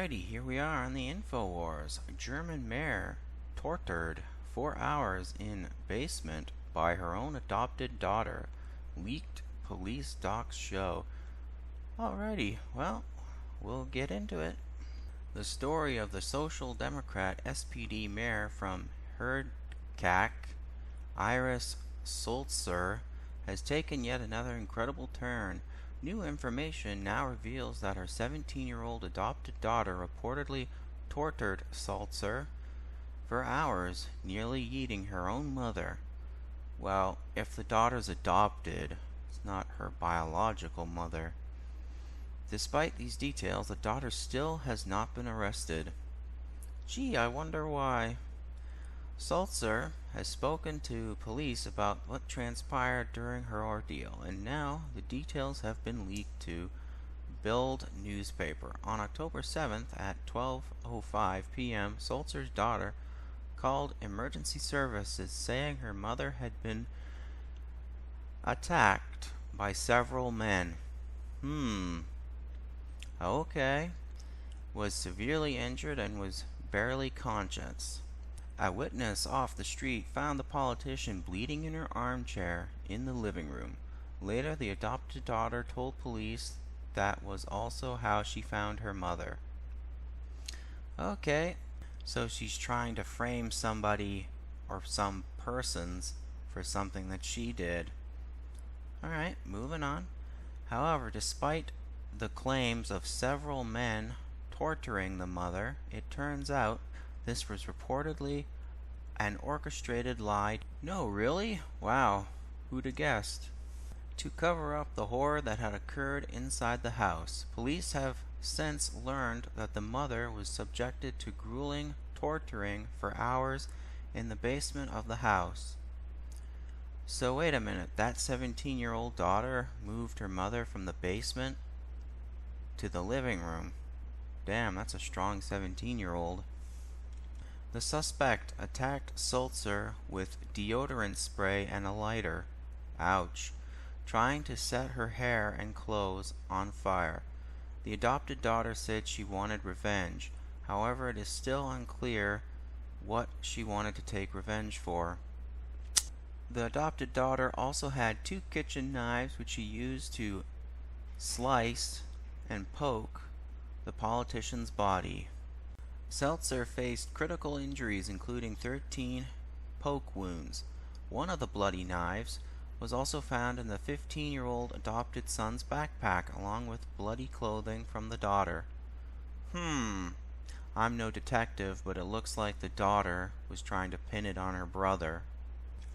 Alrighty, here we are on the InfoWars. German mayor tortured 4 hours in basement by her own adopted daughter. Leaked police docs show. Alrighty, well, we'll get into it. The story of the Social Democrat SPD mayor from Herdkach, Iris Sulzer, has taken yet another incredible turn. New information now reveals that her 17-year-old adopted daughter reportedly tortured Sulzer for hours, nearly eating her own mother. Well, if the daughter's adopted, it's not her biological mother. Despite these details, the daughter still has not been arrested. Gee, I wonder why. Sulzer has spoken to police about what transpired during her ordeal, and now the details have been leaked to Bild newspaper. On October 7th at 12:05 p.m., Sulzer's daughter called emergency services saying her mother had been attacked by several men. Okay. Was severely injured and was barely conscious. A witness off the street found the politician bleeding in her armchair in the living room. Later, the adopted daughter told police that was also how she found her mother. Okay, so she's trying to frame somebody or some persons for something that she did. Alright, moving on. However, despite the claims of several men torturing the mother, it turns out this was reportedly an orchestrated lie. No, really? Wow, who'd have guessed? To cover up the horror that had occurred inside the house, police have since learned that the mother was subjected to grueling torturing for hours in the basement of the house. So wait a minute, that 17-year-old daughter moved her mother from the basement to the living room. Damn, that's a strong 17-year-old. The suspect attacked Sulzer with deodorant spray and a lighter. Ouch. Trying to set her hair and clothes on fire. The adopted daughter said she wanted revenge. However, it is still unclear what she wanted to take revenge for. The adopted daughter also had 2 kitchen knives which she used to slice and poke the politician's body. Sulzer faced critical injuries including 13 poke wounds. One of the bloody knives was also found in the 15-year-old adopted son's backpack along with bloody clothing from the daughter. I'm no detective, but it looks like the daughter was trying to pin it on her brother.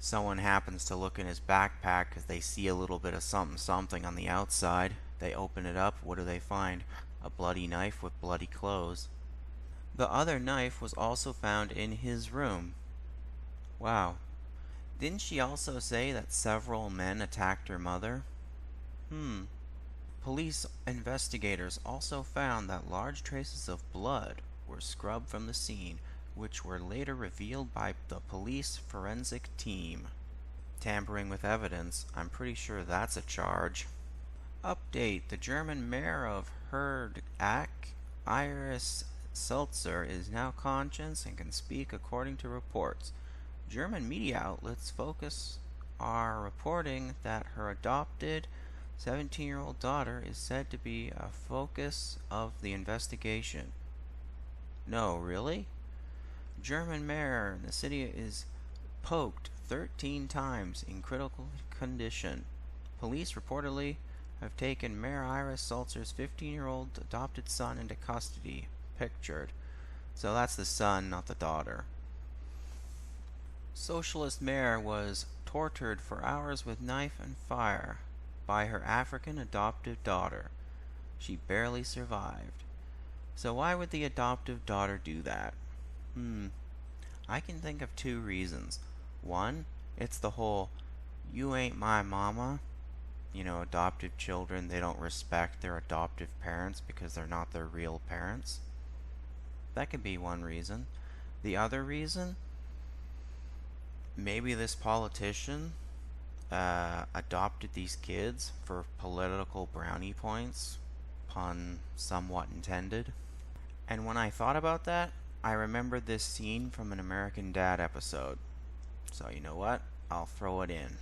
Someone happens to look in his backpack because they see a little bit of something on the outside. They open it up. What do they find? A bloody knife with bloody clothes. The other knife was also found in his room. Wow. Didn't she also say that several men attacked her mother? Police investigators also found that large traces of blood were scrubbed from the scene, which were later revealed by the police forensic team. Tampering with evidence, I'm pretty sure that's a charge. Update: the German mayor of Herdkach, Iris Sulzer, is now conscious and can speak according to reports. German media outlets are reporting that her adopted 17-year-old daughter is said to be a focus of the investigation. No, really? German mayor in the city is poked 13 times in critical condition. Police reportedly have taken Mayor Iris Sulzer's 15-year-old adopted son into custody. Pictured. So that's the son, not the daughter. Socialist mayor was tortured for hours with knife and fire by her African adoptive daughter. She barely survived. So why would the adoptive daughter do that? I can think of 2 reasons. One, it's the whole "you ain't my mama." Adoptive children, they don't respect their adoptive parents because they're not their real parents. That could be one reason. The other reason, maybe this politician adopted these kids for political brownie points, pun somewhat intended. And when I thought about that, I remembered this scene from an American Dad episode. So you know what? I'll throw it in.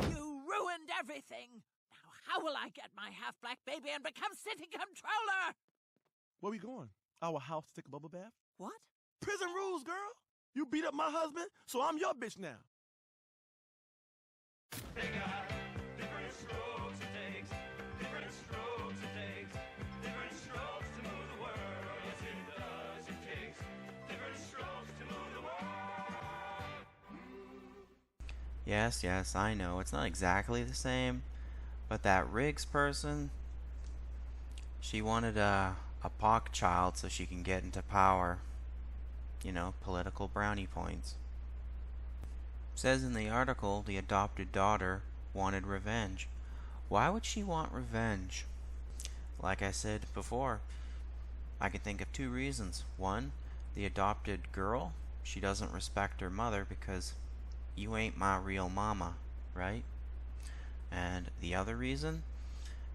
You ruined everything! Now how will I get my half-black baby and become city controller? Where we going? Our house to take a bubble bath? What? Prison rules, girl! You beat up my husband, so I'm your bitch now. They got different strokes it takes, different strokes it takes, different strokes to move the world. Yes, it does. It takes different strokes to move the world. Yes, I know. It's not exactly the same, but that Riggs person, she wanted a pock child so she can get into power. You know, political brownie points. Says in the article the adopted daughter wanted revenge. Why would she want revenge? Like I said before, I can think of two reasons. One, the adopted girl, she doesn't respect her mother because you ain't my real mama, right? And the other reason,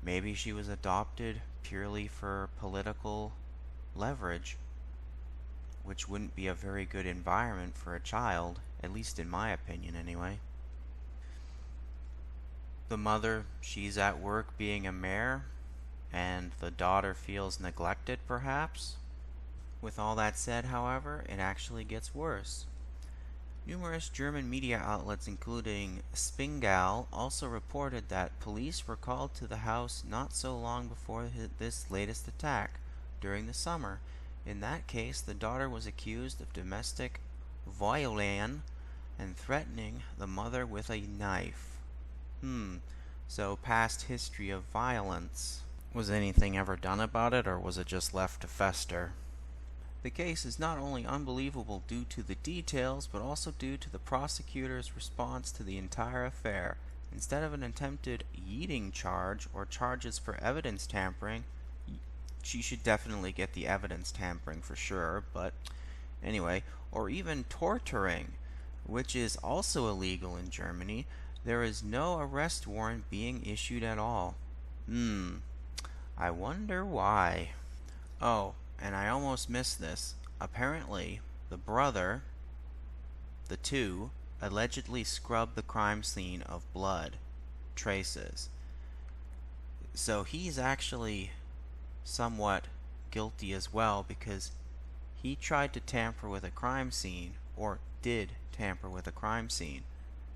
maybe she was adopted purely for political leverage, which wouldn't be a very good environment for a child, at least in my opinion anyway. The mother, she's at work being a mayor, and the daughter feels neglected perhaps. With all that said, however, it actually gets worse. Numerous German media outlets, including Spingal, also reported that police were called to the house not so long before this latest attack, during the summer. In that case, the daughter was accused of domestic violence and threatening the mother with a knife. So past history of violence. Was anything ever done about it, or was it just left to fester? The case is not only unbelievable due to the details, but also due to the prosecutor's response to the entire affair. Instead of an attempted yeeting charge or charges for evidence tampering, she should definitely get the evidence tampering for sure, but anyway, or even torturing, which is also illegal in Germany. There is no arrest warrant being issued at all. I wonder why. Oh, and I almost missed this. Apparently, the brother, the two, allegedly scrubbed the crime scene of blood traces. So he's actually somewhat guilty as well, because he tried to tamper with a crime scene, or did tamper with a crime scene.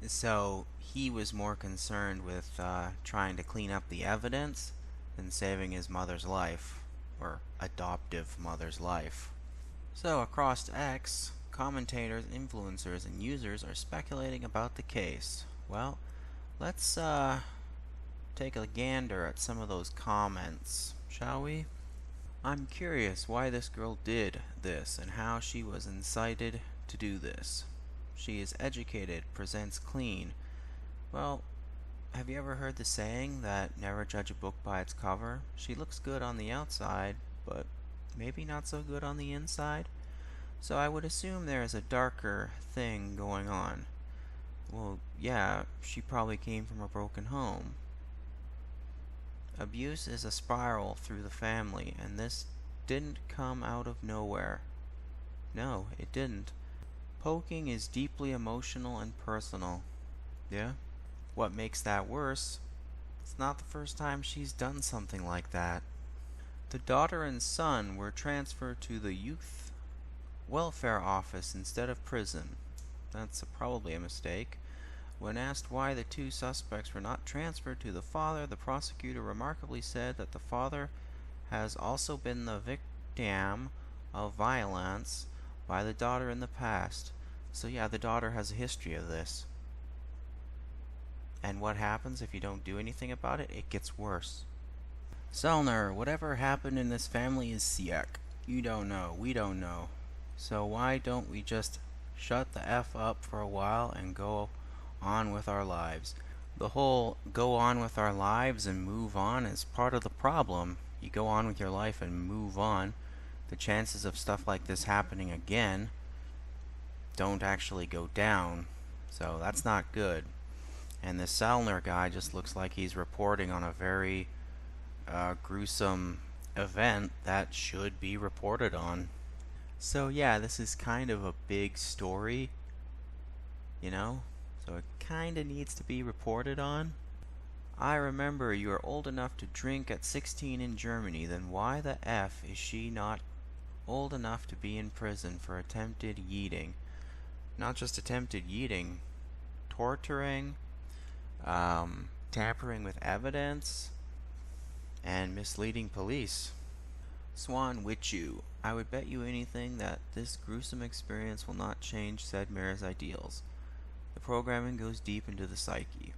So he was more concerned with trying to clean up the evidence than saving his mother's life, or adoptive mother's life. So across X, commentators, influencers, and users are speculating about the case. Well, let's take a gander at some of those comments, shall we? I'm curious why this girl did this and how she was incited to do this. She is educated, presents clean. Well, have you ever heard the saying that never judge a book by its cover? She looks good on the outside, but maybe not so good on the inside. So I would assume there is a darker thing going on. Well, yeah, she probably came from a broken home. Abuse is a spiral through the family, and this didn't come out of nowhere. No, it didn't. Poking is deeply emotional and personal. Yeah? What makes that worse, it's not the first time she's done something like that. The daughter and son were transferred to the youth welfare office instead of prison. That's probably a mistake. When asked why the two suspects were not transferred to the father, the prosecutor remarkably said that the father has also been the victim of violence by the daughter in the past. So yeah, the daughter has a history of this. And what happens if you don't do anything about it? It gets worse. Selner, whatever happened in this family is sick. You don't know, we don't know. So why don't we just shut the F up for a while and go on with our lives? The whole go on with our lives and move on is part of the problem. You go on with your life and move on. The chances of stuff like this happening again don't actually go down. So that's not good. And this Selner guy just looks like he's reporting on a very gruesome event that should be reported on. So, yeah, this is kind of a big story, you know? So, it kind of needs to be reported on. I remember you are old enough to drink at 16 in Germany, then why the F is she not old enough to be in prison for attempted yeeting? Not just attempted yeeting, torturing, tampering with evidence, and misleading police. Swan Witchu, I would bet you anything that this gruesome experience will not change said mayor's ideals. The programming goes deep into the psyche.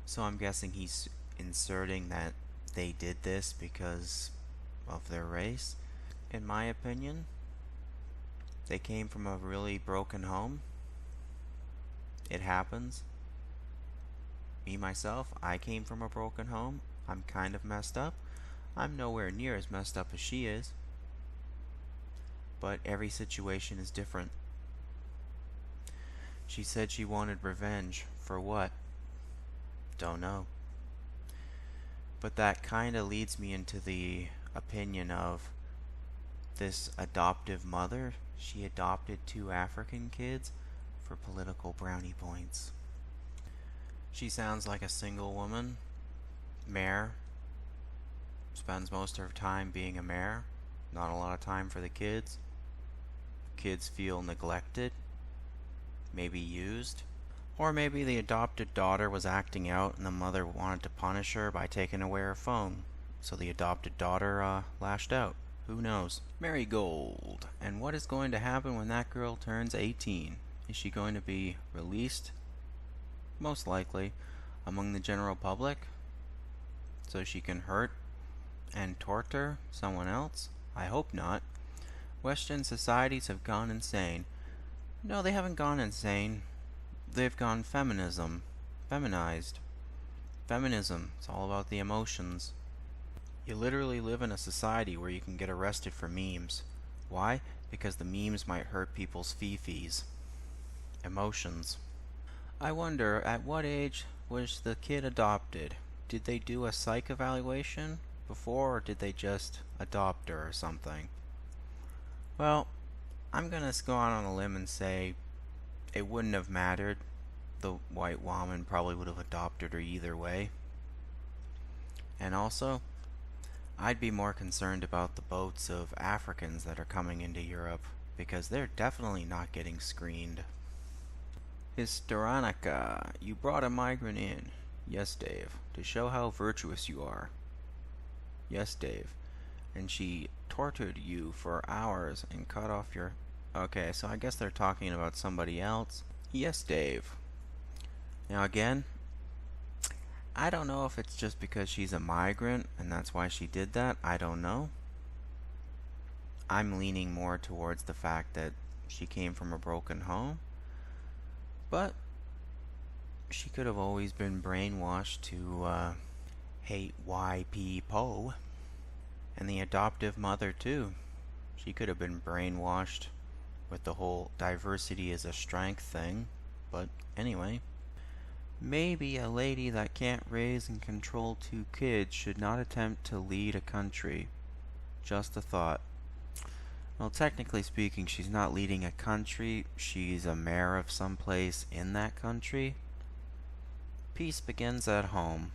So I'm guessing he's inserting that they did this because of their race. In my opinion, they came from a really broken home. It happens. Me, myself, I came from a broken home. I'm kind of messed up. I'm nowhere near as messed up as she is. But every situation is different. She said she wanted revenge. For what? Don't know. But that kind of leads me into the opinion of this adoptive mother. She adopted 2 African kids for political brownie points. She sounds like a single woman, mayor, spends most of her time being a mayor, not a lot of time for the kids. Kids feel neglected, maybe used, or maybe the adopted daughter was acting out and the mother wanted to punish her by taking away her phone, so the adopted daughter lashed out. Who knows? Marigold. And what is going to happen when that girl turns 18? Is she going to be released? Most likely, among the general public, so she can hurt and torture someone else? I hope not. Western societies have gone insane. No, they haven't gone insane. They've gone feminized. Feminism, it's all about the emotions. You literally live in a society where you can get arrested for memes. Why? Because the memes might hurt people's fifis. Emotions. I wonder, at what age was the kid adopted? Did they do a psych evaluation before, or did they just adopt her or something? Well, I'm gonna go out on a limb and say it wouldn't have mattered. The white woman probably would have adopted her either way. And also, I'd be more concerned about the boats of Africans that are coming into Europe, because they're definitely not getting screened. Historanica, you brought a migrant in. Yes, Dave, to show how virtuous you are. Yes, Dave. And she tortured you for hours and cut off your... Okay, so I guess they're talking about somebody else. Yes, Dave. Now again, I don't know if it's just because she's a migrant and that's why she did that. I don't know. I'm leaning more towards the fact that she came from a broken home. But she could have always been brainwashed to hate YP and the adoptive mother too. She could have been brainwashed with the whole diversity is a strength thing. But anyway, maybe a lady that can't raise and control 2 kids should not attempt to lead a country. Just a thought. Well, technically speaking, she's not leading a country. She's a mayor of some place in that country. Peace begins at home.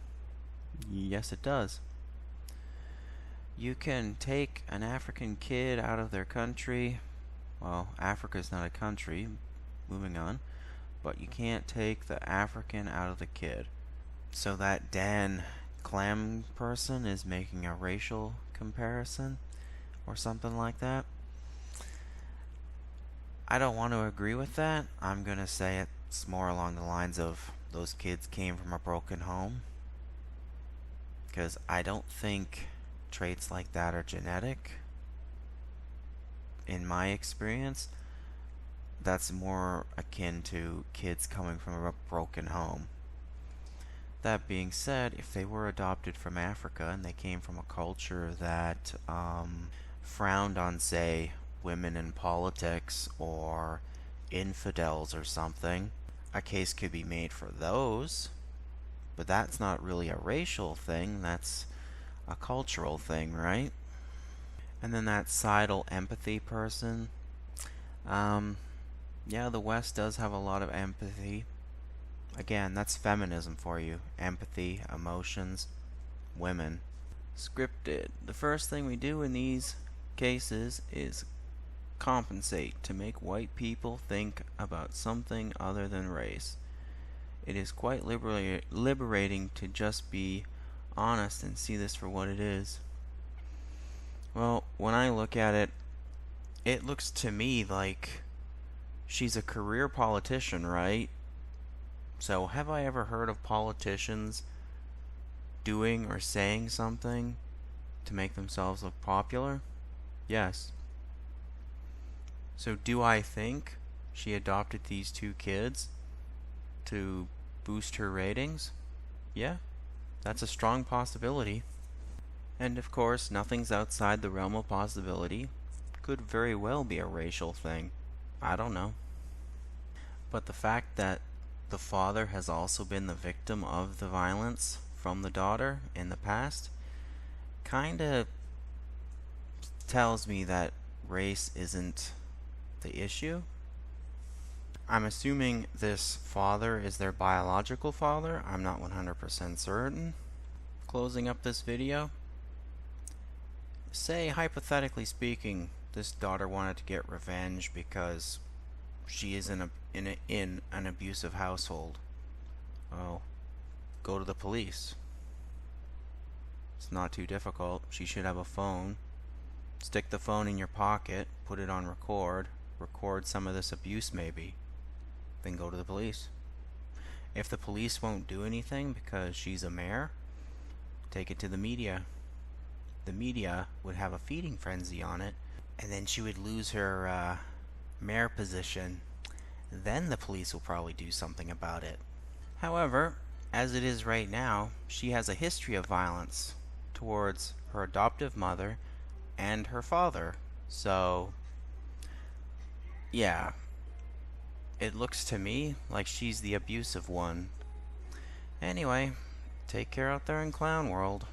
Yes, it does. You can take an African kid out of their country. Well, Africa's not a country. Moving on. But you can't take the African out of the kid. So that Dan Clem person is making a racial comparison or something like that. I don't want to agree with that. I'm going to say it's more along the lines of those kids came from a broken home. Because I don't think traits like that are genetic. In my experience, that's more akin to kids coming from a broken home. That being said, if they were adopted from Africa and they came from a culture that frowned on, say, women in politics or infidels or something, a case could be made for those. But that's not really a racial thing. That's a cultural thing, right? And then that sidal empathy person. Yeah, the West does have a lot of empathy. Again, that's feminism for you. Empathy, emotions, women. Scripted. The first thing we do in these cases is compensate to make white people think about something other than race. It is quite liberating to just be honest and see this for what it is. Well, when I look at it, it looks to me like she's a career politician, right? So, have I ever heard of politicians doing or saying something to make themselves look popular? Yes. So, do I think she adopted these two kids to boost her ratings? Yeah, that's a strong possibility. And of course, nothing's outside the realm of possibility. Could very well be a racial thing. I don't know. But the fact that the father has also been the victim of the violence from the daughter in the past kinda tells me that race isn't the issue. I'm assuming this father is their biological father. I'm not 100% certain. Closing up this video, say hypothetically speaking, this daughter wanted to get revenge because she is in an abusive household. Well, go to the police. It's not too difficult. She should have a phone. Stick the phone in your pocket, put it on record some of this abuse maybe. Then go to the police. If the police won't do anything because she's a mayor, take it to the media. The media would have a feeding frenzy on it, and then she would lose her mayor position. Then the police will probably do something about it. However, as it is right now, she has a history of violence towards her adoptive mother and her father. So, yeah, it looks to me like she's the abusive one. Anyway, take care out there in clown world.